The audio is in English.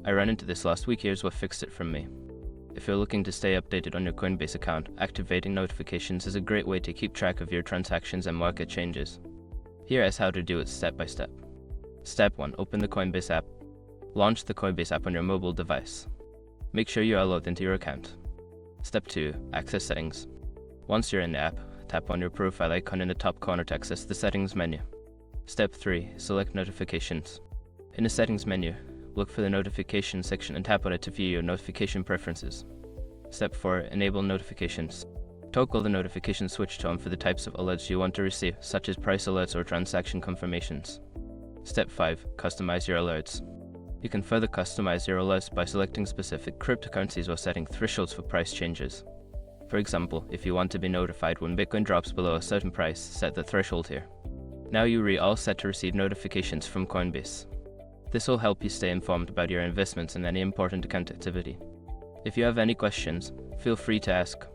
I ran into this last week. Here's what fixed it from me. If you're looking to stay updated on your Coinbase account, activating notifications is a great way to keep track of your transactions and market changes. Here is how to do it step by step. Step 1. Open the Coinbase app. Launch the Coinbase app on your mobile device. Make sure you are logged into your account. Step 2. Access settings. Once you're in the app, tap on your profile icon in the top corner to access the settings menu. Step 3. Select notifications. In the settings menu, look for the notifications section and tap on it to view your notification preferences. Step 4. Enable notifications. Toggle the notification switch on for the types of alerts you want to receive, such as price alerts or transaction confirmations. Step 5. Customize your alerts. You can further customize your alerts by selecting specific cryptocurrencies or setting thresholds for price changes. For example, if you want to be notified when Bitcoin drops below a certain price, set the threshold here. Now you're all set to receive notifications from Coinbase. This will help you stay informed about your investments and any important account activity. If you have any questions, feel free to ask.